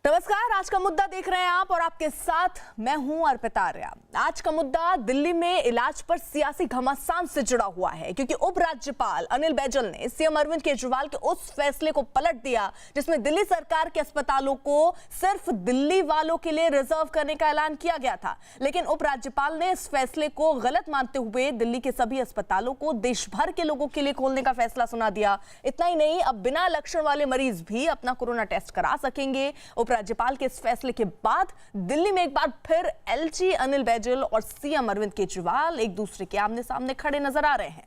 नमस्कार, आज का मुद्दा देख रहे हैं आप और आपके साथ मैं हूं अर्पिता आर्या। आज का मुद्दा दिल्ली में इलाज पर सियासी घमासान से जुड़ा हुआ है, क्योंकि उपराज्यपाल अनिल बैजल ने सीएम अरविंद केजरीवाल के उस फैसले को पलट दिया जिसमें दिल्ली सरकार के अस्पतालों को सिर्फ दिल्ली वालों के लिए रिजर्व करने का ऐलान किया गया था। लेकिन उपराज्यपाल ने इस फैसले को गलत मानते हुए दिल्ली के सभी अस्पतालों को देश भर के लोगों के लिए खोलने का फैसला सुना दिया। इतना ही नहीं, अब बिना लक्षण वाले मरीज भी अपना कोरोना टेस्ट करा सकेंगे। राज्यपाल के इस फैसले के बाद दिल्ली में एक बार फिर एलजी अनिल बैजल और सीएम अरविंद केजरीवाल एक दूसरे के आमने सामने खड़े नजर आ रहे हैं।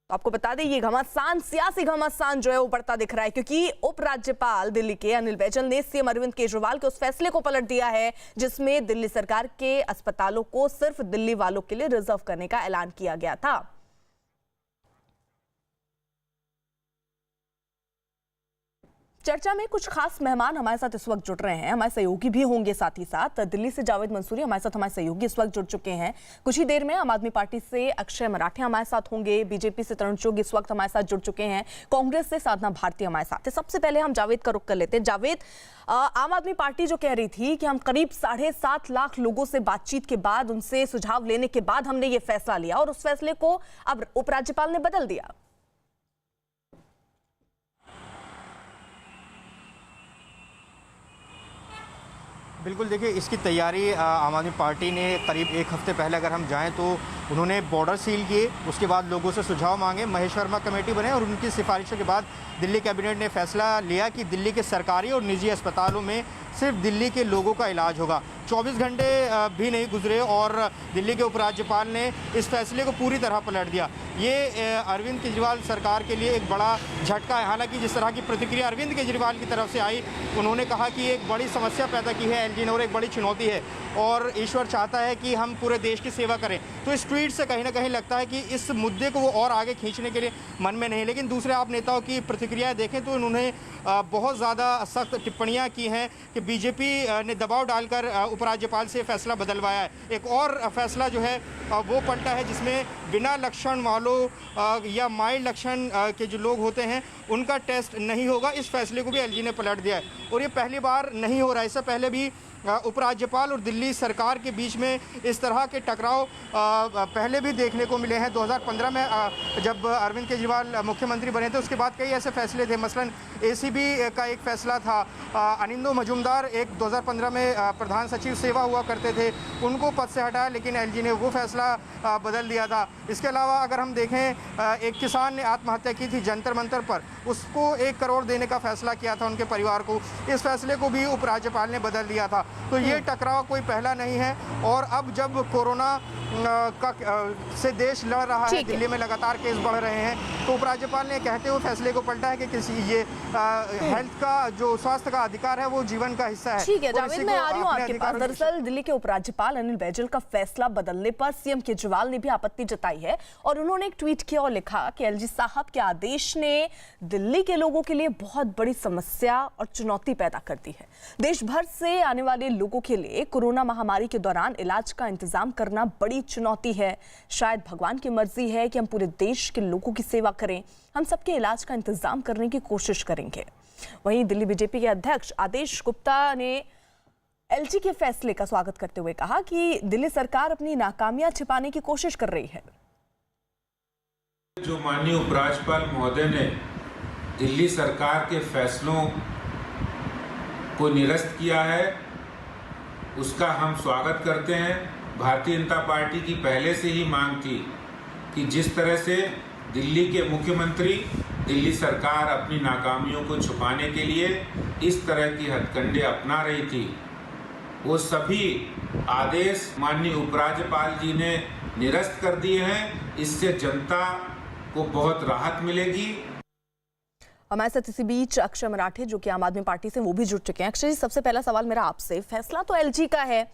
तो आपको बता दें, ये घमासान, सियासी घमासान जो है वो बढ़ता दिख रहा है, क्योंकि उपराज्यपाल दिल्ली के अनिल बैजल ने सीएम अरविंद केजरीवाल के उस फैसले को पलट दिया है जिसमें दिल्ली सरकार के अस्पतालों को सिर्फ दिल्ली वालों के लिए रिजर्व करने का ऐलान किया गया था। चर्चा में कुछ खास मेहमान हमारे साथ इस वक्त जुड़ रहे हैं, हमारे सहयोगी भी होंगे। साथ ही साथ दिल्ली से जावेद मंसूरी हमारे साथ, हमारे सहयोगी इस वक्त जुड़ चुके हैं। कुछ ही देर में आम आदमी पार्टी से अक्षय मराठे हमारे साथ होंगे, बीजेपी से तरुण चुग इस वक्त हमारे साथ जुड़ चुके हैं, कांग्रेस से साधना भारती हमारे साथ है। सबसे पहले हम जावेद का रुख कर लेते हैं। जावेद, आम आदमी पार्टी जो कह रही थी कि हम करीब 7.5 लाख लोगों से बातचीत के बाद, उनसे सुझाव लेने के बाद हमने ये फैसला लिया और उस फैसले को अब उपराज्यपाल ने बदल दिया। बिल्कुल, देखिए, इसकी तैयारी आम आदमी पार्टी ने करीब एक हफ्ते पहले अगर हम जाएं तो उन्होंने बॉर्डर सील किए, उसके बाद लोगों से सुझाव मांगे, महेश वर्मा कमेटी बने और उनकी सिफारिशों के बाद दिल्ली कैबिनेट ने फैसला लिया कि दिल्ली के सरकारी और निजी अस्पतालों में सिर्फ दिल्ली के लोगों का इलाज होगा। 24 घंटे भी नहीं गुजरे और दिल्ली के उपराज्यपाल ने इस फैसले को पूरी तरह पलट दिया। ये अरविंद केजरीवाल सरकार के लिए एक बड़ा झटका है। हालांकि जिस तरह की प्रतिक्रिया अरविंद केजरीवाल की तरफ से आई, उन्होंने कहा कि एक बड़ी समस्या पैदा की है एलजी ने और एक बड़ी चुनौती है और ईश्वर चाहता है कि हम पूरे देश की सेवा करें। तो इस ट्वीट से कहीं ना कहीं लगता है कि इस मुद्दे को वो और आगे खींचने के लिए मन में नहीं। लेकिन दूसरे आप नेताओं की प्रतिक्रियाएं देखें तो उन्होंने बहुत ज़्यादा सख्त टिप्पणियां की हैं कि बीजेपी ने दबाव डालकर उपराज्यपाल से फैसला बदलवाया है। एक और फैसला जो है वो पलटा है जिसमें बिना लक्षण वालों या माइल्ड लक्षण के जो लोग होते हैं उनका टेस्ट नहीं होगा। इस फैसले को भी एलजी ने पलट दिया है और ये पहली बार नहीं हो रहा है। इससे पहले भी उपराज्यपाल और दिल्ली सरकार के बीच में इस तरह के टकराव पहले भी देखने को मिले हैं। 2015 में जब अरविंद केजरीवाल मुख्यमंत्री बने थे उसके बाद कई ऐसे फैसले थे। मसलन एसीबी का एक फैसला था, अनिंदो मजूमदार एक 2015 में प्रधान सचिव सेवा हुआ करते थे, उनको पद से हटाया, लेकिन एलजी ने वो फैसला बदल दिया था। इसके अलावा अगर हम देखें, एक किसान ने आत्महत्या की थी जंतर मंतर पर, उसको 1 करोड़ देने का फैसला किया था उनके परिवार को। इस फैसले को भी उपराज्यपाल ने बदल दिया था। तो ये टकराव कोई पहला नहीं है और अब जब कोरोना से देश लड़ रहा है, दिल्ली में लगातार केस बढ़ रहे हैं, तो उपराज्यपाल ने कहते हुए फैसले को पलटा है कि किसी ये हेल्थ का जो स्वास्थ्य का अधिकार है वो जीवन का हिस्सा है। ठीक है जावेद, मैं आ रही हूँ आपके पास। दरअसल दिल्ली के उपराज्यपाल अनिल बैजल का फैसला बदलने पर सीएम केजरीवाल ने भी आपत्ति जताई है और उन्होंने एक ट्वीट किया और लिखा कि एलजी साहब के आदेश ने दिल्ली के लोगों के लिए बहुत बड़ी समस्या और चुनौती पैदा कर दी है। देश भर से आने वाले लोगों के लिए कोरोना महामारी के दौरान इलाज का इंतजाम करना बड़ी चुनौती है। शायद भगवान की मर्जी है कि हम पूरे देश के लोगों की सेवा करें, हम सबके इलाज का इंतजाम करने की कोशिश करेंगे। वहीं दिल्ली बीजेपी के अध्यक्ष आदेश गुप्ता ने एलजी के फैसले का स्वागत करते हुए कहा कि दिल्ली सरकार अपनी नाकामियां छिपाने की कोशिश कर रही है। जो माननीय उपराज्यपाल महोदय ने दिल्ली सरकार के फैसलों को निरस्त किया है, उसका हम स्वागत करते हैं। भारतीय जनता पार्टी की पहले से ही मांग थी कि जिस तरह से दिल्ली के मुख्यमंत्री, दिल्ली सरकार अपनी नाकामियों को छुपाने के लिए इस तरह की हथकंडे अपना रही थी, वो सभी आदेश माननीय उपराज्यपाल जी ने निरस्त कर दिए हैं। इससे जनता को बहुत राहत मिलेगी। हमारे साथ इसी बीच अक्षय मराठे जो कि आम आदमी पार्टी से, वो भी जुड़ चुके हैं। अक्षय जी, सबसे पहला सवाल मेरा आपसे, फैसला तो एलजी का है,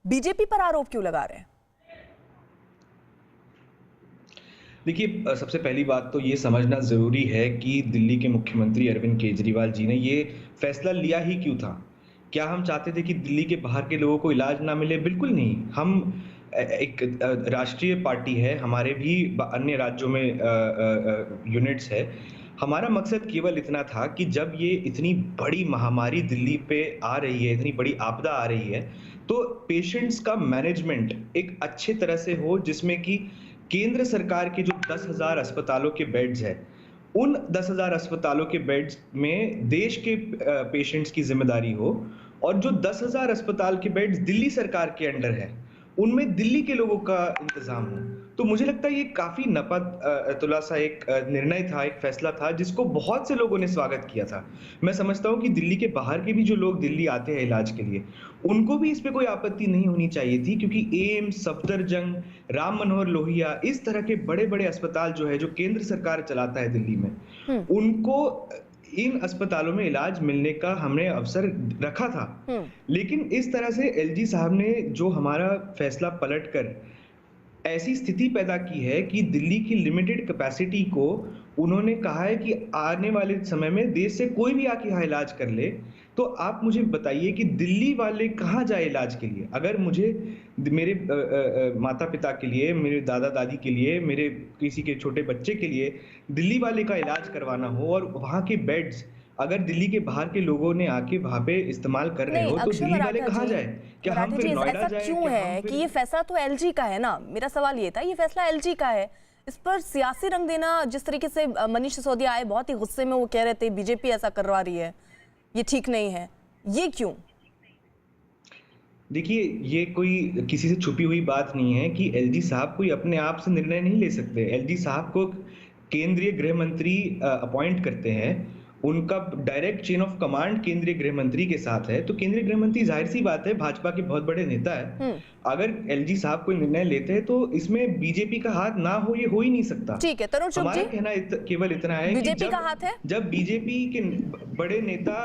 बीजेपी पर आरोप क्यों लगा रहे हैं? देखिए, सबसे पहली बात तो ये समझना ज़रूरी है कि दिल्ली के मुख्यमंत्री अरविंद केजरीवाल जी ने ये फैसला लिया ही क्यों था। क्या हम चाहते थे कि दिल्ली के बाहर के लोगों को इलाज ना मिले? बिल्कुल नहीं। हम एक राष्ट्रीय पार्टी है, हमारे भी अन्य राज्यों में यूनिट्स है। हमारा मकसद केवल इतना था कि जब ये इतनी बड़ी महामारी दिल्ली पे आ रही है, इतनी बड़ी आपदा आ रही है, तो पेशेंट्स का मैनेजमेंट एक अच्छे तरह से हो, जिसमें कि केंद्र सरकार के जो 10,000 अस्पतालों के बेड्स हैं, उन 10,000 अस्पतालों के बेड्स में देश के पेशेंट्स की जिम्मेदारी हो, और जो 10,000 अस्पताल के बेड्स दिल्ली सरकार के अंडर है, उनमें दिल्ली के लोगों का इंतजाम हो। तो मुझे लगता है ये काफी तुला सा एक निर्णय था, एक फैसला था, जिसको बहुत से लोगों ने स्वागत किया था। मैं समझता हूँ कि दिल्ली के बाहर के भी जो लोग दिल्ली आते हैं इलाज के लिए, उनको भी इस पे कोई आपत्ति नहीं होनी चाहिए थी, क्योंकि एम्स, सफदरजंग, राम मनोहर लोहिया, इस तरह के बड़े बड़े अस्पताल जो है, जो केंद्र सरकार चलाता है दिल्ली में, उनको इन अस्पतालों में इलाज मिलने का हमने अवसर रखा था। लेकिन इस तरह से एलजी साहब ने जो हमारा फैसला पलटकर ऐसी स्थिति पैदा की है कि दिल्ली की लिमिटेड कैपेसिटी को उन्होंने कहा है कि आने वाले समय में देश से कोई भी आके यहाँ इलाज कर ले, तो आप मुझे बताइए कि दिल्ली वाले कहाँ जाए इलाज के लिए? अगर मुझे मेरे माता पिता के लिए, मेरे दादा दादी के लिए, मेरे किसी के छोटे बच्चे के लिए दिल्ली वाले का इलाज करवाना हो, और वहाँ के बेड्स अगर दिल्ली के बाहर के लोगों ने आके वहाँ पे इस्तेमाल कर रहे हो, तो दिल्ली वाले कहाँ जाए? क्या हम फिर नोएडा जाए? क्यों है कि ये फैसला तो एलजी का है ना? मेरा सवाल ये था, ये फैसला एलजी का है, इस पर सियासी रंग देना, जिस तरीके से मनीष सिसोदिया आए बहुत ही गुस्से में, वो कह रहे थे बीजेपी ऐसा करवा रही है, ये ठीक नहीं है, ये क्यों? देखिए, ये कोई किसी से छुपी हुई बात नहीं है कि एलजी साहब कोई अपने आप से निर्णय नहीं ले सकते। एलजी साहब को केंद्रीय गृह मंत्री अपॉइंट करते हैं, उनका डायरेक्ट चेन ऑफ कमांड केंद्रीय गृह मंत्री के साथ है, तो केंद्रीय गृह मंत्री जाहिर सी बात है भाजपा के बहुत बड़े नेता है। अगर एलजी साहब कोई निर्णय लेते हैं तो इसमें बीजेपी का हाथ ना हो, ये हो ही नहीं सकता। ठीक है, तरुण चुग जी, हमारा कहना केवल इतना है बीजेपी का हाथ है। जब बीजेपी के बड़े नेता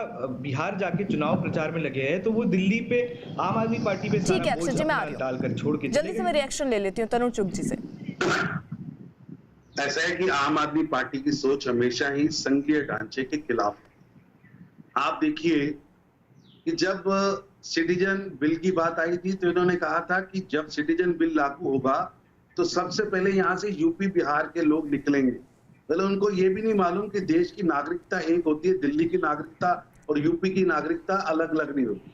बिहार जाके चुनाव प्रचार में लगे हैं, तो वो दिल्ली पे आम आदमी पार्टी पे ठीक है, अक्षय जी मैं आ रही हूं, डालकर छोड़ के जल्दी से मैं रिएक्शन ले लेती हूँ तरुण चुग जी से। ऐसा है कि आम आदमी पार्टी की सोच हमेशा ही संघीय ढांचे के खिलाफ है। आप देखिए कि जब सिटीजन बिल की बात आई थी, तो इन्होंने कहा था कि जब सिटीजन बिल लागू होगा तो सबसे पहले यहाँ से यूपी बिहार के लोग निकलेंगे। पहले उनको ये भी नहीं मालूम कि देश की नागरिकता एक होती है, दिल्ली की नागरिकता और यूपी की नागरिकता अलग अलग नहीं होती।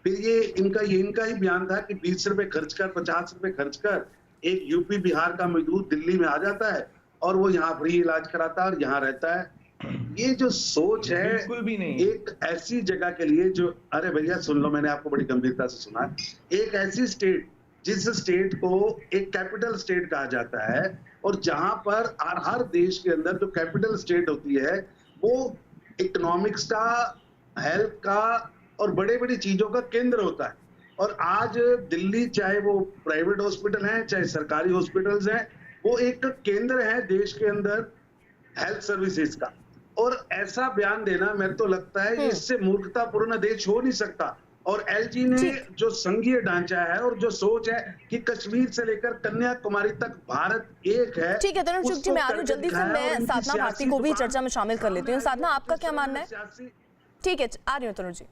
फिर ये इनका ही बयान था कि 20 रुपए खर्च कर, 50 रुपए खर्च कर एक यूपी बिहार का मजदूर दिल्ली में आ जाता है और वो यहाँ फ्री इलाज कराता है और यहाँ रहता है। ये जो सोच है बिल्कुल भी नहीं। एक ऐसी जगह के लिए जो, अरे भैया सुन लो, मैंने आपको बड़ी गंभीरता से सुना है। एक ऐसी स्टेट जिस स्टेट को एक कैपिटल स्टेट कहा जाता है, और जहां पर हर देश के अंदर जो कैपिटल स्टेट होती है वो इकोनॉमिक्स का, हेल्थ का और बड़े बड़ी चीजों का केंद्र होता है। और आज दिल्ली, चाहे वो प्राइवेट हॉस्पिटल हैं चाहे सरकारी हॉस्पिटल्स हैं, वो एक केंद्र है देश के अंदर हेल्थ सर्विसेज का। और ऐसा बयान देना, मेरे तो लगता है इससे मूर्खतापूर्ण देश हो नहीं सकता। और एलजी ने जो संघीय ढांचा है और जो सोच है कि कश्मीर से लेकर कन्याकुमारी तक भारत एक है। ठीक है तरुण चुग जी, मैं आ रही हूँ, जल्दी से मैं साधना भारती को भी चर्चा में शामिल कर लेती हूँ। साधना, आपका क्या मानना है? ठीक है, आ रही हूँ तरुण जी।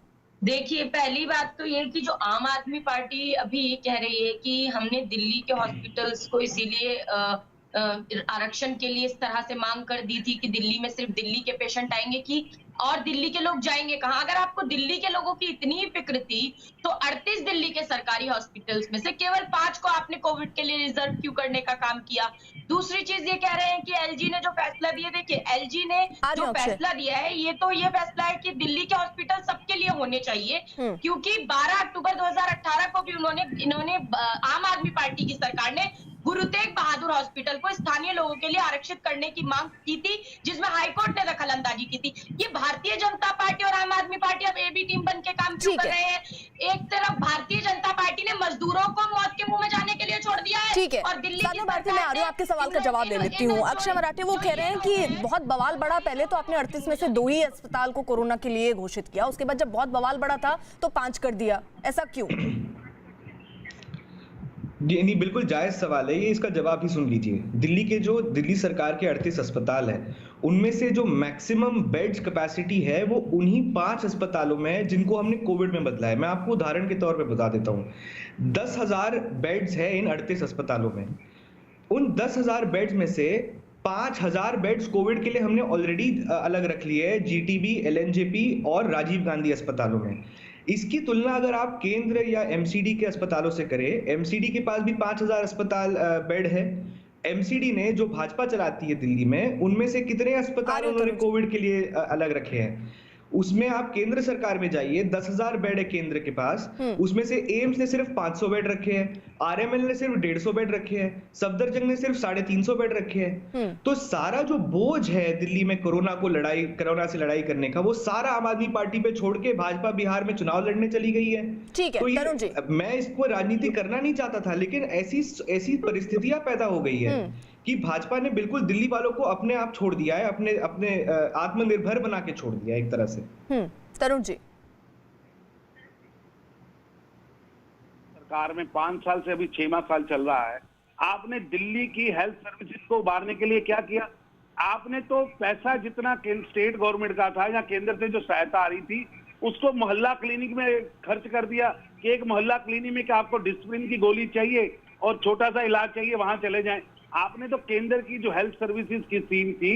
देखिए, पहली बात तो ये कि जो आम आदमी पार्टी अभी ये कह रही है कि हमने दिल्ली के हॉस्पिटल्स को इसीलिए आरक्षण के लिए इस तरह से मांग कर दी थी कि दिल्ली में सिर्फ दिल्ली के पेशेंट आएंगे, कि और दिल्ली के लोग जाएंगे कहाँ? अगर आपको दिल्ली के लोगों की इतनी फिक्र थी तो 38 दिल्ली के सरकारी हॉस्पिटल्स में से केवल 5 को आपने कोविड के लिए रिजर्व क्यों करने का काम किया? दूसरी चीज ये कह रहे हैं कि एलजी ने जो फैसला दिया, देखिए एलजी ने जो फैसला दिया है, ये फैसला है कि दिल्ली के हॉस्पिटल सबके लिए होने चाहिए, क्योंकि 12 अक्टूबर 2018 को भी इन्होंने आम आदमी पार्टी की सरकार ने गुरु तेग बहादुर हॉस्पिटल को स्थानीय लोगों के लिए आरक्षित करने की मांग की थी, जिसमें हाईकोर्ट ने दखल अंदाजी की थी। ये भारतीय जनता पार्टी और आम आदमी पार्टी अब ए बी टीम बन के काम क्यों कर रहे हैं? एक तरफ भारतीय जनता पार्टी ने मजदूरों को मौत के मुंह में जाने के लिए छोड़ दिया है, ठीक है, और दिल्ली की भारती, मैं आ रही हूँ, आपके सवाल का जवाब दे लेती हूँ। अक्षय मराठे वो कह रहे हैं कि बहुत बवाल बढ़ा, पहले तो आपने 38 में से 2 ही अस्पताल को कोरोना के लिए घोषित किया, उसके बाद जब बहुत बवाल बढ़ा था तो 5 कर दिया, ऐसा क्यों? नहीं, बिल्कुल जायज सवाल है ये, इसका जवाब ही सुन लीजिए। दिल्ली सरकार के 38 अस्पताल है, उनमें से जो मैक्सिमम बेड्स कैपेसिटी है वो उन्हीं 5 अस्पतालों में है जिनको हमने कोविड में बदला है। मैं आपको उदाहरण के तौर पे बता देता हूँ, 10,000 बेड्स है इन 38 अस्पतालों में। उन 10,000 बेड्स में से 5000 बेड्स कोविड के लिए हमने ऑलरेडी अलग रख लिए है जीटीबी, एलएनजेपी और राजीव गांधी अस्पतालों में। इसकी तुलना अगर आप केंद्र या एमसीडी के अस्पतालों से करें, एमसीडी के पास भी 5000 अस्पताल बेड है। एमसीडी ने जो भाजपा चलाती है दिल्ली में, उनमें से कितने अस्पताल उन्होंने कोविड के लिए अलग रखे हैं? उसमें आप केंद्र सरकार में जाइए, 10,000 बेड है केंद्र के पास, उसमें से एम्स ने सिर्फ 500 बेड रखे हैं, आरएमएल ने सिर्फ 150 बेड रखे हैं, सफदरजंग ने सिर्फ 350 बेड रखे हैं। तो सारा जो बोझ है दिल्ली में कोरोना से लड़ाई करने का, वो सारा आम आदमी पार्टी पे छोड़ के भाजपा बिहार में चुनाव लड़ने चली गई है। ठीक है, तो तरुण जी, मैं इसको राजनीति करना नहीं चाहता था, लेकिन ऐसी परिस्थितियां पैदा हो गई है कि भाजपा ने बिल्कुल दिल्ली वालों को अपने आप छोड़ दिया है, अपने आत्मनिर्भर बना के छोड़ दिया एक तरह से। तरुण जी, सरकार में 5 साल से अभी 6वां साल चल रहा है, आपने दिल्ली की हेल्थ सर्विसेज को उबारने के लिए क्या किया? आपने तो पैसा जितना स्टेट गवर्नमेंट का था या केंद्र से जो सहायता आ रही थी, उसको मोहल्ला क्लिनिक में खर्च कर दिया कि एक मोहल्ला क्लिनिक में कि आपको डिस्प्रिन की गोली चाहिए और छोटा सा इलाज चाहिए, वहां चले जाएं। आपने तो केंद्र की जो हेल्थ सर्विसेज की स्कीम थी,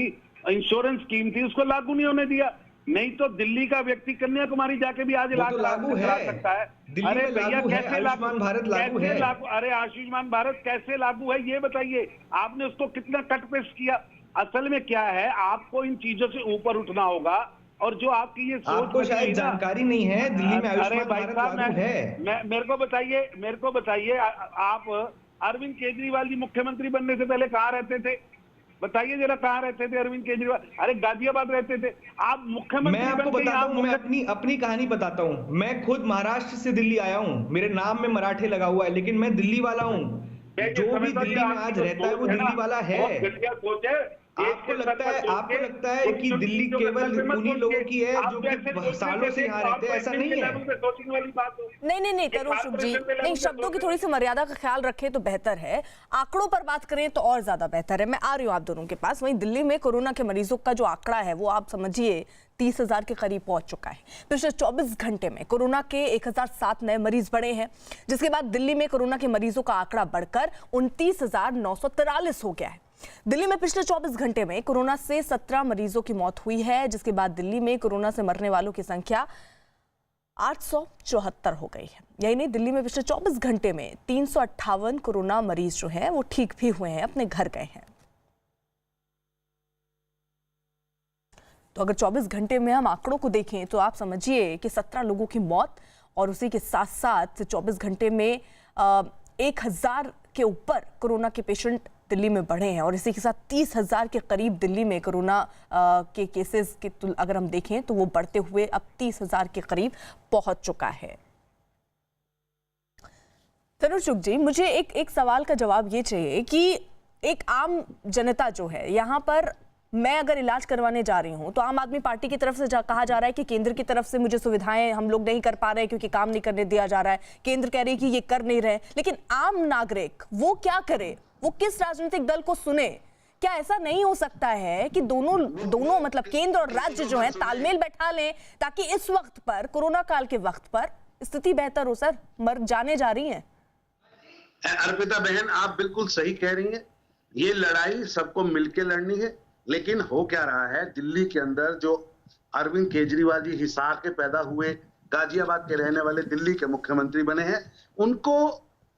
इंश्योरेंस स्कीम थी, उसको लागू नहीं होने दिया। नहीं तो दिल्ली का व्यक्ति कन्याकुमारी जाके भी आज इलाज करा सकता है। अरे भैया कैसे लागू है? अरे आयुष्मान भारत कैसे लागू है ये बताइए। आपने उसको कितना कट पेस्ट किया? असल में क्या है, आपको इन चीजों से ऊपर उठना होगा। और जो आपकी ये सोच, आपको शायद जानकारी नहीं है दिल्ली में आयुष्मान भारत लागू है। मेरे को बताइए आप अरविंद केजरीवाल जी मुख्यमंत्री बनने से पहले कहाँ रहते थे? बताइए जरा, कहाँ रहते थे अरविंद केजरीवाल? अरे गाजियाबाद रहते थे। आप मुख्यमंत्री, मैं आपको बताता हूँ, मैं अपनी कहानी बताता हूँ। मैं खुद महाराष्ट्र से दिल्ली आया हूँ, मेरे नाम में मराठे लगा हुआ है, लेकिन मैं दिल्ली वाला हूँ। जो भी दिल्ली में आज रहता है वो दिल्ली वाला है। आपको लगता है कि दिल्ली केवल उन्हीं लोगों की है जो कि सालों से यहाँ रहते हैं? ऐसा नहीं है। नहीं तरुण शुभ जी, नहीं, शब्दों की थोड़ी सी मर्यादा का ख्याल रखें तो बेहतर है। आंकड़ों पर बात करें तो और ज्यादा बेहतर है। मैं आ रही हूँ आप दोनों के पास। वहीं दिल्ली में कोरोना के मरीजों का जो आंकड़ा है वो आप समझिए 30,000 के करीब पहुंच चुका है। पिछले 24 घंटे में कोरोना के 1007 नए मरीज बढ़े हैं, जिसके बाद दिल्ली में कोरोना के मरीजों का आंकड़ा बढ़कर 29,943 हो गया है। दिल्ली में पिछले 24 घंटे में कोरोना से 17 मरीजों की मौत हुई है, जिसके बाद दिल्ली में कोरोना से मरने वालों की संख्या 874 हो गई है। यही नहीं, दिल्ली में पिछले 24 घंटे में 358 कोरोना मरीज जो हैं वो ठीक भी हुए हैं, अपने घर गए हैं। तो अगर 24 घंटे में हम आंकड़ों को देखें तो आप समझिए कि 17 लोगों की मौत, और उसी के साथ साथ 24 घंटे में 1000 के ऊपर कोरोना के पेशेंट दिल्ली में बढ़े हैं, और इसी के साथ 30,000 के करीब दिल्ली में कोरोना के केसेस के अगर हम देखें तो वो बढ़ते हुए अब 30,000 के करीब पहुंच चुका है। तरुण शुभ जी, मुझे एक सवाल का जवाब ये चाहिए कि एक आम जनता जो है यहाँ पर, मैं अगर इलाज करवाने जा रही हूँ तो आम आदमी पार्टी की तरफ से कहा जा रहा है कि केंद्र की तरफ से मुझे सुविधाएं हम लोग नहीं कर पा रहे क्योंकि काम नहीं करने दिया जा रहा है, केंद्र कह रही है कि ये कर नहीं रहे, लेकिन आम नागरिक वो क्या करे? वो किस राजनीतिक दल को सुने? क्या ऐसा नहीं हो सकता है कि दोनों मतलब केंद्र और राज्य जो है तालमेल बैठा लें ताकि इस वक्त पर, कोरोना काल के वक्त पर स्थिति बेहतर हो? सर, मर जाने जा रही है। अर्पिता बहन, आप बिल्कुल सही कह रही हैं। ये लड़ाई सबको मिलकर लड़नी है। लेकिन हो क्या रहा है, दिल्ली के अंदर जो अरविंद केजरीवाल जी हिसार के पैदा हुए, गाजियाबाद के रहने वाले दिल्ली के मुख्यमंत्री बने हैं, उनको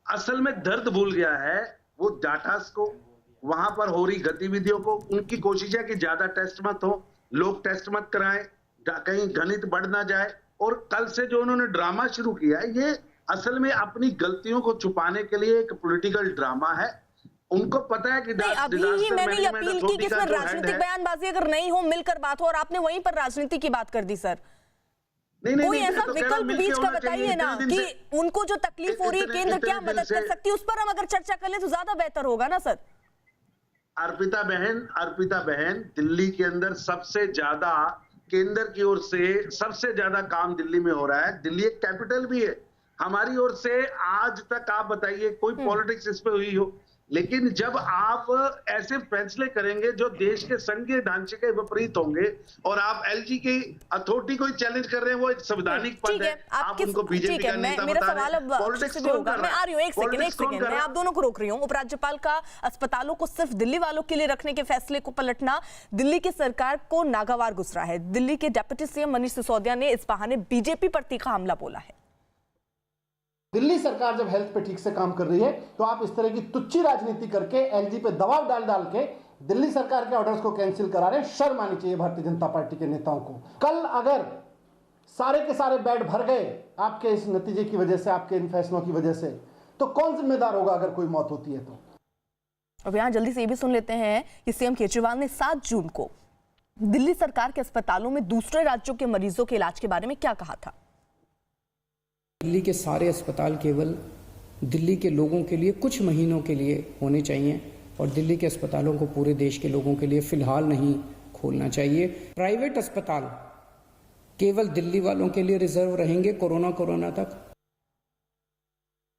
असल में दर्द भूल गया है वो डाटा को, वहां पर हो रही गतिविधियों को। उनकी कोशिश है कि ज्यादा टेस्ट मत हो, लोग टेस्ट मत कराएं, कहीं गणित बढ़ ना जाए। और कल से जो उन्होंने ड्रामा शुरू किया है, ये असल में अपनी गलतियों को छुपाने के लिए एक पॉलिटिकल ड्रामा है। उनको पता है कि अभी ही मैंने ये अपील की कि इसमें राजनीतिक बयानबाजी अगर नहीं हो, मिलकर बात हो, और आपने वहीं पर राजनीति की बात कर दी। सर, कोई ऐसा विकल्प बीच का बताइए ना कि उनको जो तकलीफ हो रही है केंद्र क्या मदद कर सकती है, उस पर हम अगर चर्चा कर ले तो ज्यादा बेहतर होगा ना सर। अर्पिता बहन, दिल्ली के अंदर सबसे ज्यादा केंद्र की ओर से सबसे ज्यादा काम दिल्ली में हो रहा है। दिल्ली एक कैपिटल भी है। हमारी ओर से आज तक आप बताइए कोई पॉलिटिक्स इस पे हुई हो? लेकिन जब आप ऐसे फैसले करेंगे जो देश के संघीय ढांचे के विपरीत होंगे और आप एलजी की अथॉरिटी को चैलेंज कर रहे हैं, वो एक संवैधानिक पद है, आप उनको बीजेपी का नेता मेरा बता सवाल रहे हैं। अब पॉलिटिक्स से भी कौन होगा। कर मैं रहा आ रही हूँ, है? एक सेकंड पॉलिटिक्स कौन कर मैं रहा आप दोनों को रोक रही हूँ। उपराज्यपाल का अस्पतालों को सिर्फ दिल्ली वालों के लिए रखने के फैसले को पलटना दिल्ली की सरकार को नागवार गुजरा है। दिल्ली के डिप्टी सीएम मनीष सिसोदिया ने इस बहाने बीजेपी पर तीखा हमला बोला है। दिल्ली सरकार जब हेल्थ पे ठीक से काम कर रही है तो आप इस तरह की तुच्ची राजनीति करके एलजी पे दबाव डाल के दिल्ली सरकार के ऑर्डर्स को कैंसिल करा रहे हैं। शर्म आनी चाहिए भारतीय जनता पार्टी के नेताओं को। कल अगर सारे के सारे बेड भर गए आपके इस नतीजे की वजह से, आपके इन फैसलों की वजह से, तो कौन जिम्मेदार होगा अगर कोई मौत होती है तो? अब यहाँ जल्दी से ये भी सुन लेते हैं कि सीएम केजरीवाल ने 7 जून को दिल्ली सरकार के अस्पतालों में दूसरे राज्यों के मरीजों के इलाज के बारे में क्या कहा था। दिल्ली के सारे अस्पताल केवल दिल्ली के लोगों के लिए कुछ महीनों के लिए होने चाहिए और दिल्ली के अस्पतालों को पूरे देश के लोगों के लिए फिलहाल नहीं खोलना चाहिए। प्राइवेट अस्पताल केवल दिल्ली वालों के लिए रिजर्व रहेंगे कोरोना तक।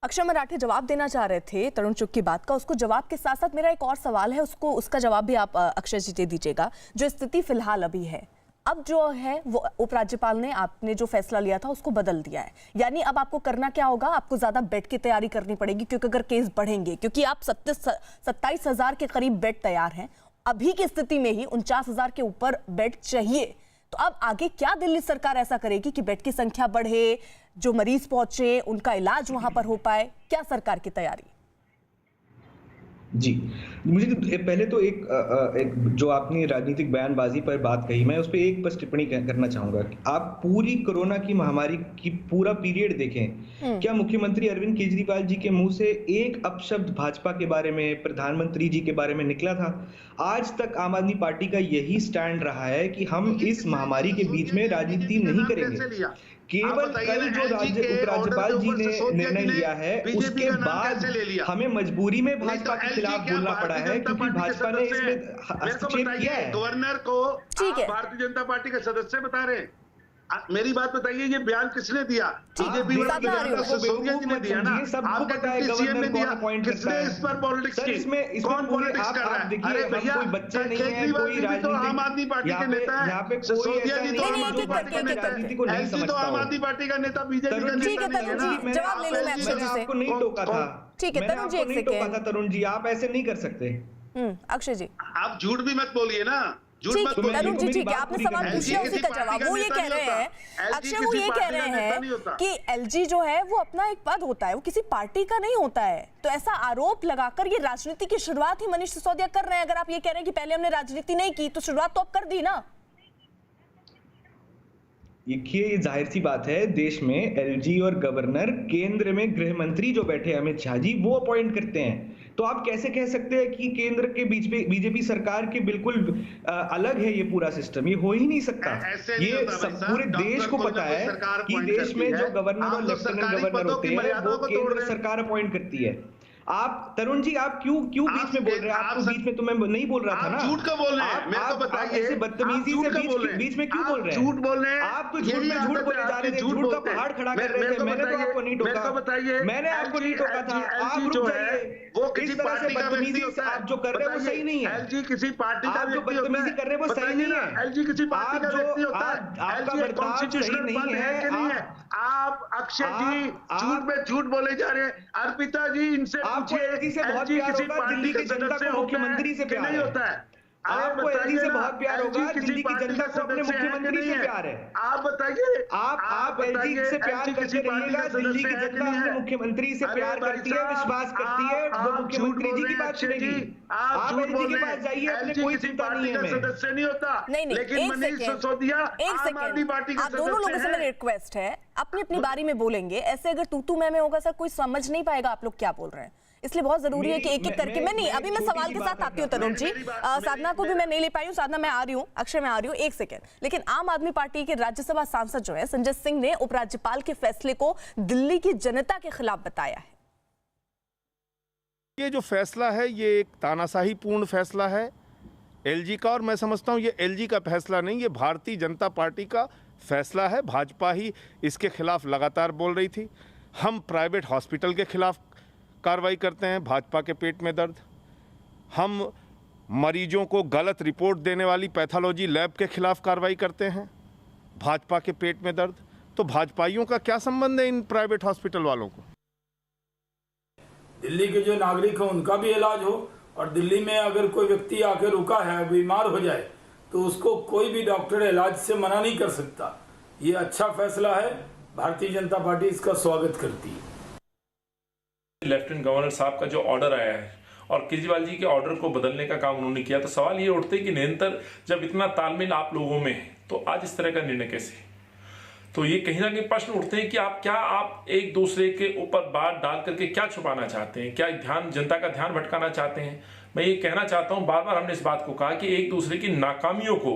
अक्षय मराठे जवाब देना चाह रहे थे तरुण चुग की बात का। उसको जवाब के साथ साथ मेरा एक और सवाल है, उसका जवाब भी आप अक्षय जी दे दीजिएगा। जो स्थिति फिलहाल अभी है, अब जो है वो उपराज्यपाल ने आपने जो फैसला लिया था उसको बदल दिया है, यानी अब आपको करना क्या होगा, आपको ज्यादा बेड की तैयारी करनी पड़ेगी, क्योंकि अगर केस बढ़ेंगे, क्योंकि आप 27,000 के करीब बेड तैयार हैं, अभी की स्थिति में ही 49,000 के ऊपर बेड चाहिए। तो अब आगे क्या दिल्ली सरकार ऐसा करेगी कि बेड की संख्या बढ़े, जो मरीज पहुंचे उनका इलाज वहां पर हो पाए? क्या सरकार की तैयारी? जी, मुझे तो पहले तो एक जो आपने राजनीतिक बयानबाजी पर बात कही, मैं उस पर एक बस टिप्पणी करना चाहूंगा। आप पूरी कोरोना की महामारी की पूरा पीरियड देखें, क्या मुख्यमंत्री अरविंद केजरीवाल जी के मुंह से एक अपशब्द भाजपा के बारे में, प्रधानमंत्री जी के बारे में निकला था? आज तक आम आदमी पार्टी का यही स्टैंड रहा है कि हम इस महामारी के बीच में राजनीति नहीं करेंगे। केवल कल जो उपराज्यपाल जी ने निर्णय लिया है उसके बाद हमें मजबूरी में भाजपा के खिलाफ बोलना पड़ा है, क्योंकि भाजपा ने इसमें हस्तक्षेप किया है। गवर्नर को भारतीय जनता पार्टी के सदस्य बता रहे हैं। मेरी बात बताइए, ये बयान किसने दिया? बीजेपी सिसोदिया जी ने दिया ना। सबको पता है गवर्नर कौन अपॉइंट करता है। इस पर पॉलिटिक्स की कौन पॉलिटिक्स कर रहा है? अरे भैया, कोई बच्चा नहीं है, कोई राजनीति, आम आदमी पार्टी के नेता है। यहाँ पे सिसोदिया जी तो आम आदमी पार्टी के राजनीति को नहीं समझता। तो आम आदमी पार्टी का नेता, बीजेपी का नेता नहीं है ना। जवाब ले लो। मैंने आपको नहीं टोका था। ठीक है तरुण जी, एक सेकंड। तरुण जी, आप ऐसे नहीं कर सकते। अक्षय जी, आप झूठ भी मत बोलिए ना। तरुण जी ठीक है, आपने सवाल पूछा, उसी का जवाब। वो ये कह रहे हैं, अक्षय वो ये कह रहे हैं कि एलजी जो है वो अपना एक पद होता है, वो किसी पार्टी का नहीं होता है। तो ऐसा आरोप लगाकर ये राजनीति की शुरुआत ही मनीष सिसोदिया कर रहे हैं। अगर आप ये कह रहे हैं कि पहले हमने राजनीति नहीं की, तो शुरुआत तो अब कर दी ना। देखिए, ये जाहिर सी बात है, देश में एलजी और गवर्नर, केंद्र में गृह मंत्री जो बैठे अमित शाह जी, वो अपॉइंट करते हैं। तो आप कैसे कह सकते हैं कि केंद्र के बीच में बीजेपी सरकार के बिल्कुल अलग है ये पूरा सिस्टम? ये हो ही नहीं सकता। ये पूरे देश को पता है कि देश में जो गवर्नर और लेफ्टिनेंट गवर्नर होते हैं वो केंद्र सरकार अपॉइंट करती है। आप तरुण जी, आप क्यों बीच में बोल रहे हैं? आपको बीच में तो मैं नहीं बोल रहा था ना। झूठ का बोल रहे हैं, मेरे को बताइए। ऐसे बदतमीजी से बीच में क्यों बोल रहे हैं? झूठ बोल रहे हैं। आप तो झूठ में झूठ बोले जा रहे थे, झूठ का पहाड़ खड़ा कर रहे थे। मैंने तो आपको नहीं टोका। बताइए, मैंने आपको नहीं टोका था। आप रुक जाइए। वो किसी तरह से बदतमीजी से आप जो कर रहे हैं वो सही नहीं है। एलजी किसी पार्टी का आप जो बदतमीजी कर रहे हैं वो सही नहीं है। एलजी किसी पार्टी का व्यक्ति होता है। आपका बर्ताव सही नहीं है। आप अक्षय जी झूठ में झूठ बोले जा रहे हैं। अर्पिता जी, इनसे आपको एलजी से बहुत प्यार होगा, दिल्ली की जनता को मुख्यमंत्री से प्यार नहीं होता है। आपको एलजी से बहुत प्यार होगा, दिल्ली की जनता को अपने मुख्यमंत्री से प्यार है। आप बताइए, आप एलजी से प्यार करते रहिएगा। दिल्ली की जनता अपने मुख्यमंत्री से प्यार करती है, विश्वास करती है, वो मुख्यमंत्री जी की बात सुनेगी। आप एलजी के पास जाइए, अपने कोई चिंता नहीं है। सदस्य नहीं होता, लेकिन मनीष सिसोदिया आम आदमी पार्टी का सदस्य है। दोनों लोगों से मेरी रिक्वेस्ट है, अपनी अपनी बारी में बोलेंगे। ऐसे अगर तू मैं होगा सर, कोई समझ नहीं पाएगा आप लोग क्या बोल रहे हैं। इसलिए बहुत जरूरी है कि एक एक करके मैं अभी मैं सवाल के साथ आती हूँ तरुण जी। साधना को भी मैं नहीं ले पाई हूँ। साधना, मैं आ रही हूँ। अक्षय, मैं आ रही हूँ, एक सेकेंड। लेकिन आम आदमी पार्टी के राज्यसभा सांसद जो है संजय सिंह ने उपराज्यपाल के फैसले को दिल्ली की जनता के खिलाफ बताया है। ये जो फैसला है ये एक तानाशाही पूर्ण फैसला है एलजी का, और मैं समझता हूँ ये एलजी का फैसला नहीं, ये भारतीय जनता पार्टी का फैसला है। भाजपा ही इसके खिलाफ लगातार बोल रही थी। हम प्राइवेट हॉस्पिटल के खिलाफ कार्रवाई करते हैं, भाजपा के पेट में दर्द। हम मरीजों को गलत रिपोर्ट देने वाली पैथोलॉजी लैब के खिलाफ कार्रवाई करते हैं, भाजपा के पेट में दर्द। तो भाजपाइयों का क्या संबंध है इन प्राइवेट हॉस्पिटल वालों को? दिल्ली के जो नागरिक हैं उनका भी इलाज हो, और दिल्ली में अगर कोई व्यक्ति आकर रुका है, बीमार हो जाए, तो उसको कोई भी डॉक्टर इलाज से मना नहीं कर सकता। ये अच्छा फैसला है, भारतीय जनता पार्टी इसका स्वागत करती है। लेफ्टिनेंट गवर्नर साहब का जो ऑर्डर आया है और केजरीवाल जी के ऑर्डर को बदलने का काम उन्होंने किया, तो सवाल ये उठते कि निरंतर जब इतना तालमेल आप लोगों में है तो आज इस तरह का निर्णय कैसे? तो ये कहीं ना कहीं प्रश्न उठते हैं कि आप एक दूसरे के ऊपर बात डाल करके क्या छुपाना चाहते हैं? क्या ध्यान, जनता का ध्यान भटकाना चाहते हैं? मैं ये कहना चाहता हूं, बार बार हमने इस बात को कहा कि एक दूसरे की नाकामियों को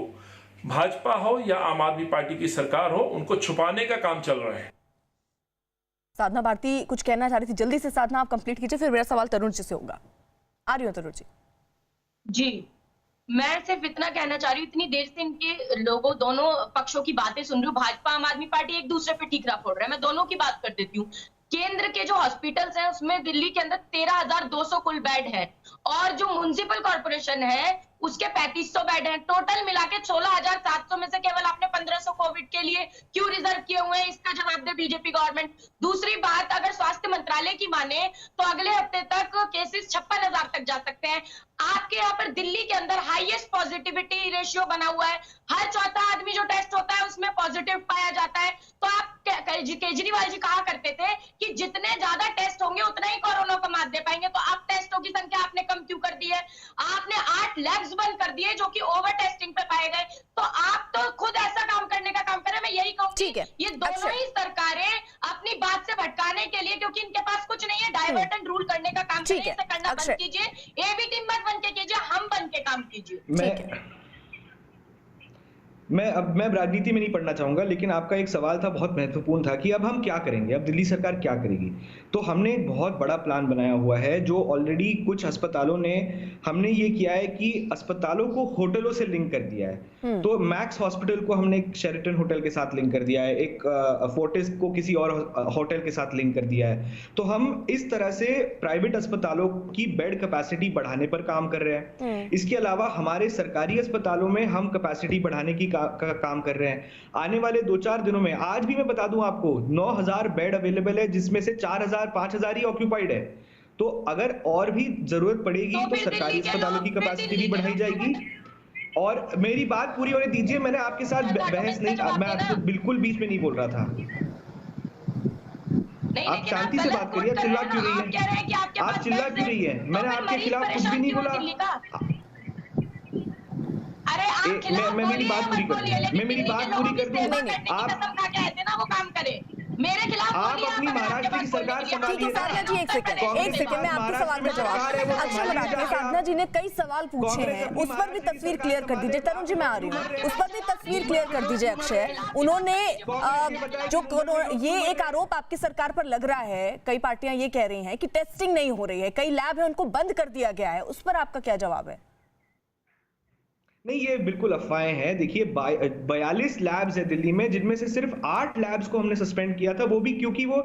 भाजपा हो या आम आदमी पार्टी की सरकार हो, उनको छुपाने का काम चल रहा है। साधना भारती कुछ कहना चाह रही थी, जल्दी से साधना आप कंप्लीट कीजिए, फिर मेरा सवाल तरुण जी से होगा। आ रही हो तरुण जी? जी, मैं सिर्फ इतना कहना चाह रही हूँ, इतनी देर से इनके लोगों दोनों पक्षों की बातें सुन रही हूँ। भाजपा आम आदमी पार्टी एक दूसरे पे ठीकरा फोड़ रहा है। मैं दोनों की बात कर देती हूँ। केंद्र के जो हॉस्पिटल्स हैं उसमें दिल्ली के अंदर 13,200 कुल बेड है, और जो म्युनिसिपल कॉर्पोरेशन है उसके 3500 बेड हैं। टोटल मिला के 16,700 में से केवल आपने 1500 कोविड के लिए क्यों रिजर्व किए हुए हैं? इसका जवाब दे बीजेपी गवर्नमेंट। दूसरी बात, अगर स्वास्थ्य मंत्रालय की माने तो अगले हफ्ते तक केसेस 56,000 तक जा सकते हैं। आपके यहाँ पर दिल्ली के अंदर हाईएस्ट पॉजिटिविटी रेशियो बना हुआ है। हर चौथा आदमी जो टेस्ट होता है उसमें पॉजिटिव पाया जाता है। तो आप केजरीवाल जी कहा करते थे कि जितने ज्यादा टेस्ट होंगे उतना ही कोरोना को मात दे पाएंगे। तो आप टेस्टों की संख्या आपने कम क्यों कर दी है? आपने 8 लैब्स बंद कर दिए जो कि ओवर टेस्टिंग पे पाए गए। तो आप तो खुद ऐसा काम करने का काम करें। मैं यही कहूंगी, ये दोनों ही सरकारें अपनी बात से भटकाने के लिए, क्योंकि इनके पास कुछ नहीं है, डाइवर्टन रूल करने का काम करिए, इसे करना बंद कीजिए। एबी टीम मत बन के कीजिए, हम बन के काम कीजिए। मैं राजनीति में नहीं पढ़ना चाहूंगा, लेकिन आपका एक सवाल था, बहुत महत्वपूर्ण था कि अब हम क्या करेंगे, अब दिल्ली सरकार क्या करेगी। तो हमने एक बहुत बड़ा प्लान बनाया हुआ है, जो ऑलरेडी कुछ अस्पतालों ने, हमने ये किया है कि अस्पतालों को होटलों से लिंक कर दिया है। तो मैक्स हॉस्पिटल को हमने एक शेरेटन होटल के साथ लिंक कर दिया है, एक फोर्टिस को किसी और होटल के साथ लिंक कर दिया है। तो हम इस तरह से प्राइवेट अस्पतालों की बेड कैपेसिटी बढ़ाने पर काम कर रहे हैं। इसके अलावा हमारे सरकारी अस्पतालों में हम कैपेसिटी बढ़ाने की का काम कर रहे हैं। आने वाले 2-4 दिनों में, आज भी मैं बता दूं आपको, 9,000 बेड अवेलेबल है, जिसमें से 4,000-5,000 ही ऑक्यूपाइड है। तो अगर और भी जरूरत पड़ेगी तो सरकारी अस्पतालों की कैपेसिटी भी बढ़ाई जाएगी। और मेरी बात पूरी होने दीजिए, मैंने आपके साथ बहस नहीं, मैं आपको बिल्कुल बीच में नहीं बोल रहा था। आप शांति से बात करिए, चिल्ला क्यों रही है? आप चिल्ला क्यों रही है? मैंने आपके खिलाफ कुछ भी नहीं बोला। मैं मेरी बात पूरी कर दूं, मैं मेरी बात पूरी कर दूं। आप वो काम करें मेरे खिलाफ, आप अपनी महाराष्ट्र की सरकार संभालिए। साधना जी एक सेकंड में आपके सवाल का जवाब। अच्छा, साधना जी ने कई सवाल पूछे हैं, उस पर भी तस्वीर क्लियर कर दीजिए। तरुण जी मैं आ रही हूँ, उस पर भी तस्वीर क्लियर कर दीजिए। अक्षय, उन्होंने जो ये एक आरोप आपकी सरकार पर लग रहा है, कई पार्टियां ये कह रही हैं कि टेस्टिंग नहीं हो रही है, कई लैब है उनको बंद कर दिया गया है, उस पर आपका क्या जवाब है? नहीं, ये बिल्कुल अफवाहें हैं। देखिए 42 लैब्स है दिल्ली में, जिनमें से सिर्फ 8 लैब्स को हमने सस्पेंड किया था, वो भी क्योंकि वो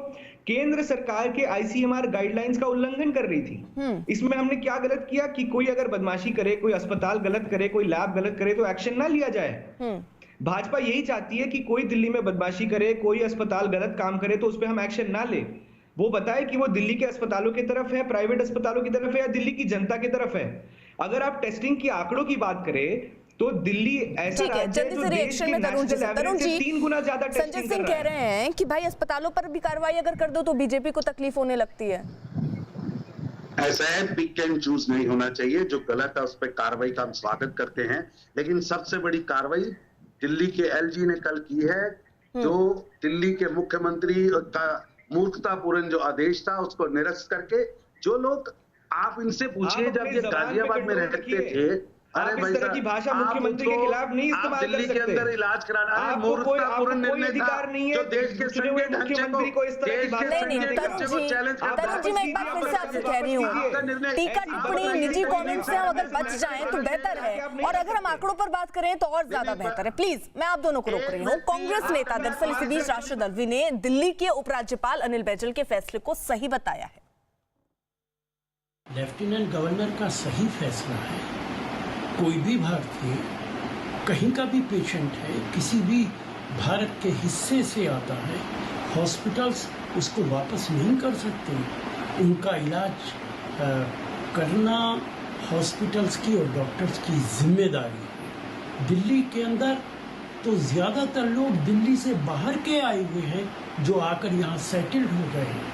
केंद्र सरकार के आईसीएमआर गाइडलाइंस का उल्लंघन कर रही थी। इसमें हमने क्या गलत किया कि कोई अगर बदमाशी करे, कोई अस्पताल गलत करे, कोई लैब गलत करे तो एक्शन ना लिया जाए। भाजपा यही चाहती है कि कोई दिल्ली में बदमाशी करे, कोई अस्पताल गलत काम करे तो उस पर हम एक्शन ना ले। वो बताए कि वो दिल्ली के अस्पतालों की तरफ है, प्राइवेट अस्पतालों की तरफ है या दिल्ली की जनता की तरफ है। अगर आप टेस्टिंग की आंकड़ों की बात करें तो दिल्ली ऐसा राज्य है जो देश के नेशनल एवरेज से 3 गुना ज्यादा टेस्टिंग कर रहा है। संजय सिंह कह रहे हैं कि भाई अस्पतालों पर भी कार्रवाई अगर कर दो तो बीजेपी को तकलीफ होने लगती है। ऐसा है, पिक एंड चूज नहीं होना चाहिए। जो गलत है उस पर कार्रवाई का हम स्वागत करते हैं, लेकिन सबसे बड़ी कार्रवाई दिल्ली के एलजी ने कल की है। जो दिल्ली के मुख्यमंत्री का मूर्खतापूर्ण जो आदेश था उसको निरस्त करके, जो लोग, आप इनसे पूछिए जब ये गाजियाबाद में रहते थे, अरे भाई साहब की भाषा मुख्यमंत्री के खिलाफ नहीं इस्तेमाल कर सकते। दिल्ली के अंदर इलाज कराना है, मूर्खतापूर्ण निर्णय था जो देश के संघीय ढांचे को इस तरह की भाषा को चैलेंज करता है। तरुण जी मैं एक बार फिर से आपसे कह रही हूँ, टीका टिप्पणी निजी कमेंट से हम अगर बच जाएं तो बेहतर है, और अगर हम आंकड़ों पर बात करें तो और ज्यादा बेहतर है। प्लीज, मैं आप दोनों को रोक रही हूँ। कांग्रेस नेता, दरअसल इसी बीच राशिद अल्वी ने दिल्ली के उपराज्यपाल अनिल बैजल के फैसले को सही बताया है। लेफ्टिनेंट गवर्नर का सही फैसला है। कोई भी भारतीय कहीं का भी पेशेंट है, किसी भी भारत के हिस्से से आता है, हॉस्पिटल्स उसको वापस नहीं कर सकते। उनका इलाज करना हॉस्पिटल्स की और डॉक्टर्स की जिम्मेदारी है। दिल्ली के अंदर तो ज़्यादातर लोग दिल्ली से बाहर के आए हुए हैं जो आकर यहाँ सेटल्ड हो गए हैं।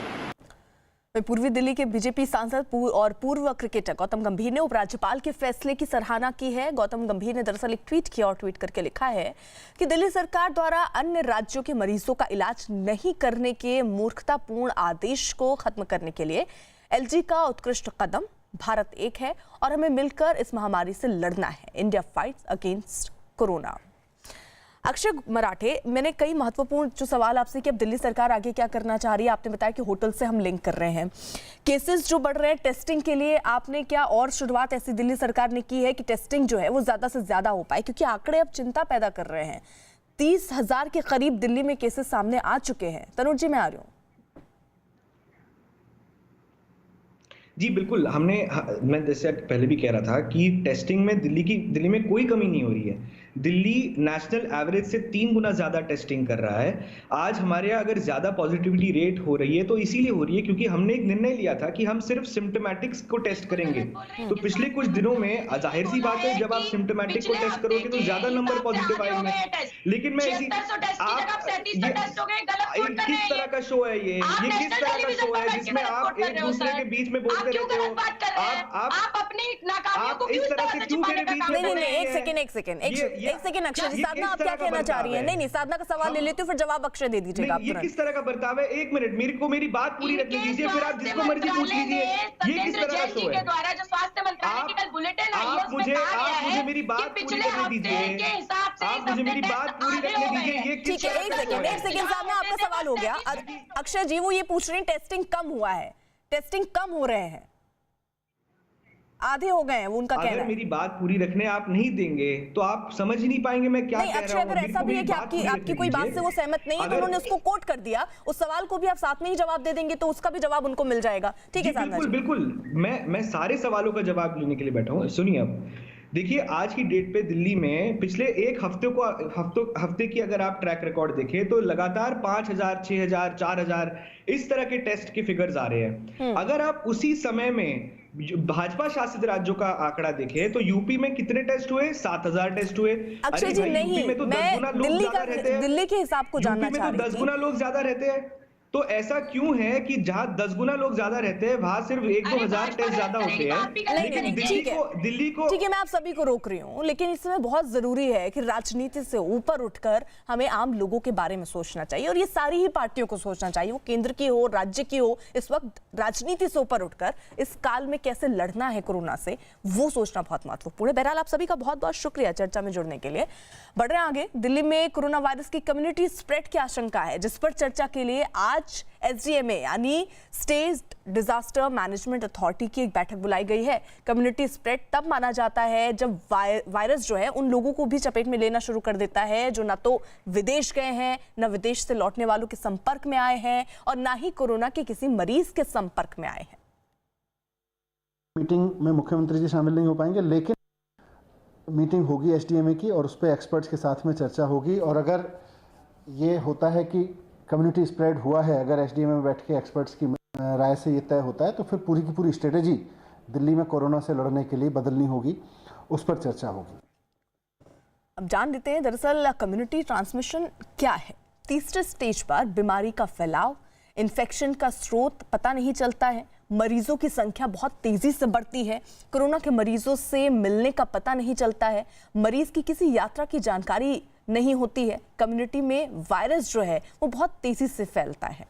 पूर्वी दिल्ली के बीजेपी सांसद और पूर्व क्रिकेटर गौतम गंभीर ने उपराज्यपाल के फैसले की सराहना की है। गौतम गंभीर ने दरअसल एक ट्वीट किया और ट्वीट करके लिखा है कि दिल्ली सरकार द्वारा अन्य राज्यों के मरीजों का इलाज नहीं करने के मूर्खतापूर्ण आदेश को खत्म करने के लिए एलजी का उत्कृष्ट कदम। भारत एक है और हमें मिलकर इस महामारी से लड़ना है। India fights against corona. Akshay मराठे, मैंने कई महत्वपूर्ण जो सवाल आपसे कि अब दिल्ली सरकार आगे क्या करना चाह रही है, आपने बताया कि होटल से हम लिंक कर रहे हैं। केसेस जो बढ़ रहे हैं, टेस्टिंग के लिए आपने क्या और शुरुआत ऐसी दिल्ली सरकार ने की है कि टेस्टिंग जो है वो ज्यादा से ज्यादा हो पाए, क्योंकि आंकड़े अब चिंता पैदा कर रहे हैं। 30,000 के करीब दिल्ली में केसेस सामने आ चुके हैं। तनुज जी, मैं आ रही हूँ। जी बिल्कुल, मैं जैसे पहले भी कह रहा था कि टेस्टिंग में दिल्ली में कोई कमी नहीं हो रही है। दिल्ली नेशनल एवरेज से 3 गुना ज्यादा टेस्टिंग कर रहा है। आज हमारे यहाँ अगर ज्यादा पॉजिटिविटी रेट हो रही है तो इसीलिए हो रही है क्योंकि हमने एक निर्णय लिया था कि हम सिर्फ सिम्टोमेटिक्स को टेस्ट करेंगे। तो पिछले कुछ दिनों में जाहिर सी बात है, जब आप सिम्टोमेटिक को टेस्ट करोगे तो ज्यादा नंबर पॉजिटिव आएंगे। लेकिन मैं इसी किस तरह का शो है ये किस तरह का शो है जिसमें आप एक दूसरे के बीच में बोलते रहते हो। आप अपनी नाकामियों को इस तरह से क्यों मेरे बीच में? नहीं, एक सेकंड अक्षय जी, साधना आप क्या कहना चाह रही है? नहीं, साधना का सवाल ले लेती हूँ, फिर जवाब अक्षय दे दीजिएगा। ये किस तरह का बर्ताव है? एक मिनट, मेरी बात पूरी रखने दीजिए, फिर आप जिसको मर्जी पूछ लीजिए। ये किस तरह का शो है? आप मुझे मेरी बात पूरी करने दीजिए। आप मुझे मेरी बात पूरी रखने दीजिए। ये ठीक है, एक सेकंड साधना, आपका सवाल हो गया। अक्षय जी, वो ये पूछ रहे हैं टेस्टिंग कम हुआ है, टेस्टिंग कम हो रहे हैं, आधे हो गए हैं, वो उनका कहना है। अगर मेरी बात पूरी रखने आप नहीं देंगे तो आप समझ ही नहीं पाएंगे मैं क्या कह रहा हूं। अक्षय, अगर ऐसा भी है कि आपकी कोई बात से वो सहमत नहीं है तो उन्होंने उसको कोट कर दिया, उस सवाल को भी आप साथ में ही जवाब दे देंगे तो उसका भी जवाब उनको मिल जाएगा। ठीक है साधना जी? बिल्कुल, मैं सारे सवालों का जवाब लेने के लिए बैठा हूँ। सुनिए, अब देखिए, आज की डेट पे दिल्ली में पिछले एक हफ्ते की अगर आप ट्रैक रिकॉर्ड देखें तो लगातार 5,000, 6,000, 4,000 इस तरह के टेस्ट के फिगर्स आ रहे हैं। अगर आप उसी समय में भाजपा शासित राज्यों का आंकड़ा देखें तो यूपी में कितने टेस्ट हुए? 7,000 टेस्ट हुए। अक्षय जी, नहीं, में तो 10 गुना लोग ज्यादा रहते हैं। दिल्ली के हिसाब को जानना चाह रही थी। 10 गुना लोग ज्यादा रहते हैं। तो ऐसा क्यों है कि जहां 10 गुना लोग ज्यादा रहते हैं वहां सिर्फ 1-2 हजार टेस्ट ज्यादा होते हैं? लेकिन दिल्ली को ठीक है, मैं आप सभी को रोक रही हूँ, लेकिन इसमें बहुत जरूरी है कि राजनीति से ऊपर उठकर हमें आम लोगों के बारे में सोचना चाहिए, और ये सारी ही पार्टियों को सोचना चाहिए, वो केंद्र की हो, राज्य की हो। इस वक्त राजनीति से ऊपर उठकर इस काल में कैसे लड़ना है कोरोना से, वो सोचना बहुत महत्वपूर्ण है। बहरहाल, आप सभी का बहुत बहुत शुक्रिया चर्चा में जुड़ने के लिए। बढ़ रहे हैं आगे। दिल्ली में कोरोना वायरस की कम्युनिटी स्प्रेड की आशंका है, जिस पर चर्चा के लिए आज एसडीएमए यानी स्टेट डिजास्टर मैनेजमेंट अथॉरिटी की एक बैठक बुलाई गई है। कम्युनिटी स्प्रेड तब माना जाता है जब वायरस जो है उन लोगों को भी चपेट में लेना शुरू कर देता है जो ना तो विदेश गए हैं, ना विदेश से लौटने वालों के संपर्क में आए हैं, और ना ही कोरोना के किसी मरीज के संपर्क में आए हैं। मीटिंग में मुख्यमंत्री जी शामिल नहीं हो पाएंगे, लेकिन मीटिंग होगी एसडीएमए की और उस पर एक्सपर्ट्स के साथ में चर्चा होगी। और अगर ये होता है कि कम्युनिटी स्प्रेड हुआ है, अगर एसडीएमए में बैठ के एक्सपर्ट्स की राय से ये तय होता है, तो फिर पूरी की पूरी स्ट्रेटेजी दिल्ली में कोरोना से लड़ने के लिए बदलनी होगी, उस पर चर्चा होगी। अब जान लेते हैं दरअसल कम्युनिटी ट्रांसमिशन क्या है। तीसरे स्टेज पर बीमारी का फैलाव, इन्फेक्शन का स्रोत पता नहीं चलता है, मरीजों की संख्या बहुत तेजी से बढ़ती है, कोरोना के मरीजों से मिलने का पता नहीं चलता है, मरीज की किसी यात्रा की जानकारी नहीं होती है, कम्युनिटी में वायरस जो है वो बहुत तेजी से फैलता है।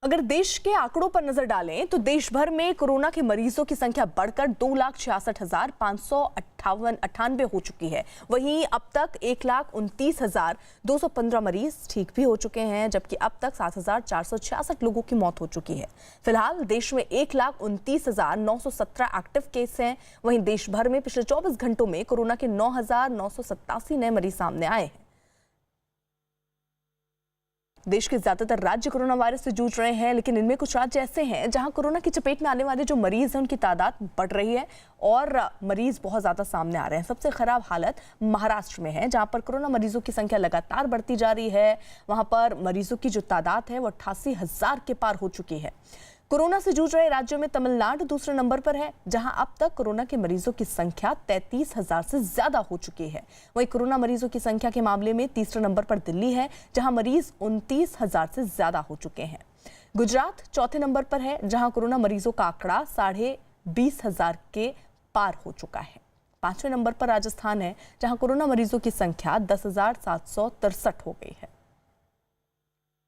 अगर देश के आंकड़ों पर नजर डालें तो देश भर में कोरोना के मरीजों की संख्या बढ़कर 2,66,598 हो चुकी है। वहीं अब तक 1,29,215 मरीज ठीक भी हो चुके हैं, जबकि अब तक 7,466 लोगों की मौत हो चुकी है। फिलहाल देश में 1,29,917 एक्टिव केस हैं। वहीं देश भर में पिछले 24 घंटों में कोरोना के 9,987 नए मरीज सामने आए हैं। देश के ज्यादातर राज्य कोरोना वायरस से जूझ रहे हैं, लेकिन इनमें कुछ राज्य ऐसे हैं जहां कोरोना की चपेट में आने वाले जो मरीज हैं उनकी तादाद बढ़ रही है और मरीज बहुत ज्यादा सामने आ रहे हैं। सबसे खराब हालत महाराष्ट्र में है, जहां पर कोरोना मरीजों की संख्या लगातार बढ़ती जा रही है। वहां पर मरीजों की जो तादाद है वो 88,000 के पार हो चुकी है। कोरोना से जूझ रहे राज्यों में तमिलनाडु दूसरे नंबर पर है, जहां अब तक कोरोना के मरीजों की संख्या 33,000 से ज्यादा हो चुकी है। वहीं कोरोना मरीजों की संख्या के मामले में तीसरे नंबर पर दिल्ली है, जहां मरीज 29,000 से ज्यादा हो चुके हैं। गुजरात चौथे नंबर पर है, जहां कोरोना मरीजों का आंकड़ा 20,500 के पार हो चुका है। पांचवें नंबर पर राजस्थान है, जहां कोरोना मरीजों की संख्या 10,763 हो गई है।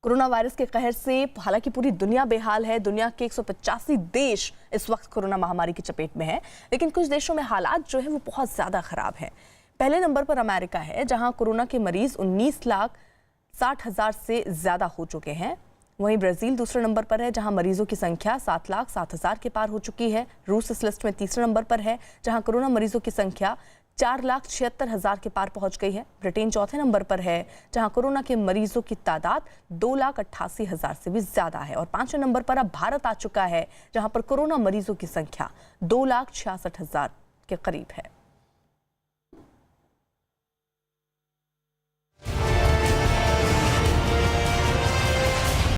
कोरोना वायरस के कहर से हालांकि पूरी दुनिया बेहाल है। दुनिया के 185 देश इस वक्त कोरोना महामारी की चपेट में है, लेकिन कुछ देशों में हालात जो है वो बहुत ज्यादा खराब है। पहले नंबर पर अमेरिका है, जहां कोरोना के मरीज 19,60,000 से ज्यादा हो चुके हैं। वहीं ब्राजील दूसरे नंबर पर है, जहां मरीजों की संख्या 7,07,000 के पार हो चुकी है। रूस इस लिस्ट में तीसरे नंबर पर है, जहां कोरोना मरीजों की संख्या 4,76,000 के पार पहुंच गई है। ब्रिटेन चौथे नंबर पर है, जहां कोरोना के मरीजों की तादाद 2,88,000 से भी ज्यादा है। और पांचवें नंबर पर अब भारत आ चुका है, जहां पर कोरोना मरीजों की संख्या 2,66,000 के करीब है।